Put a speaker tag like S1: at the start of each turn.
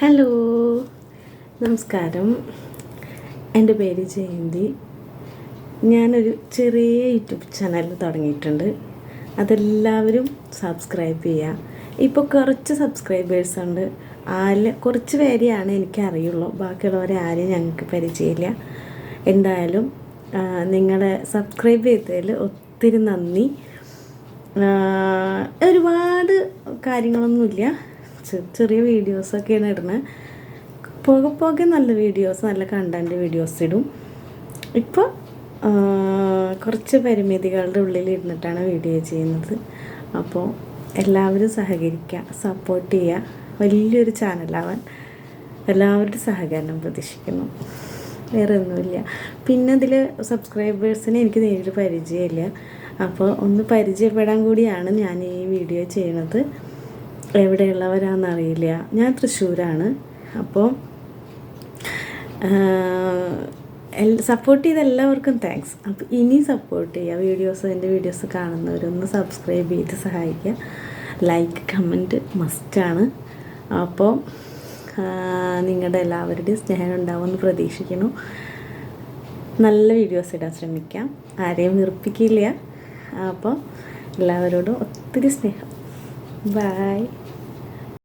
S1: Hello, നമസ്കാരം. എൻ്റെ പേര് ജയന്തി. ഞാനൊരു ചെറിയ യൂട്യൂബ് ചാനൽ തുടങ്ങിയിട്ടുണ്ട്. അതെല്ലാവരും സബ്സ്ക്രൈബ് ചെയ്യുക. ഇപ്പോൾ കുറച്ച് സബ്സ്ക്രൈബേഴ്സ് ഉണ്ട്. കുറച്ച് പേരെയാണ് എനിക്കറിയുള്ളൂ. ബാക്കിയുള്ളവരെ ആരെയും ഞങ്ങൾക്ക് പരിചയമില്ല. എന്തായാലും നിങ്ങളെ സബ്സ്ക്രൈബ് ചെയ്തതിൽ ഒത്തിരി നന്ദി. ഒരുപാട് കാര്യങ്ങളൊന്നുമില്ല, ചെറിയ വീഡിയോസൊക്കെയാണ് ഇടുന്നത്. പോകെ നല്ല വീഡിയോസ്, നല്ല കണ്ടൻറ്റ് വീഡിയോസ് ഇടും. ഇപ്പോൾ കുറച്ച് പരിമിതികളുടെ ഉള്ളിൽ ഇരുന്നിട്ടാണ് വീഡിയോ ചെയ്യുന്നത്. അപ്പോൾ എല്ലാവരും സഹകരിക്കുക, സപ്പോർട്ട് ചെയ്യുക. വലിയൊരു ചാനലാവാൻ എല്ലാവരുടെ സഹകരണം പ്രതീക്ഷിക്കുന്നു. വേറെ ഒന്നുമില്ല. പിന്നെ ഇതിൽ സബ്സ്ക്രൈബേഴ്സിനെ എനിക്ക് നേരിട്ട് പരിചയമില്ല. അപ്പോൾ ഒന്ന് പരിചയപ്പെടാൻ കൂടിയാണ് ഞാൻ ഈ വീഡിയോ ചെയ്യുന്നത്. എവിടെയുള്ളവരാണെന്നറിയില്ല. ഞാൻ തൃശ്ശൂരാണ്. അപ്പോൾ സപ്പോർട്ട് ചെയ്ത എല്ലാവർക്കും താങ്ക്സ്. അപ്പോൾ ഇനി സപ്പോർട്ട് ചെയ്യുക. എൻ്റെ വീഡിയോസ് കാണുന്നവരൊന്ന് സബ്സ്ക്രൈബ് ചെയ്ത് സഹായിക്കുക. ലൈക്ക്, കമൻറ്റ് മസ്റ്റാണ്. അപ്പോൾ നിങ്ങളുടെ എല്ലാവരുടെയും സ്നേഹം ഉണ്ടാവുമെന്ന് പ്രതീക്ഷിക്കുന്നു. നല്ല വീഡിയോസ് ഇടാൻ ശ്രമിക്കാം. ആരെയും വെറുപ്പിക്കില്ല. അപ്പോൾ എല്ലാവരോടും ഒത്തിരി സ്നേഹം. ബൈ.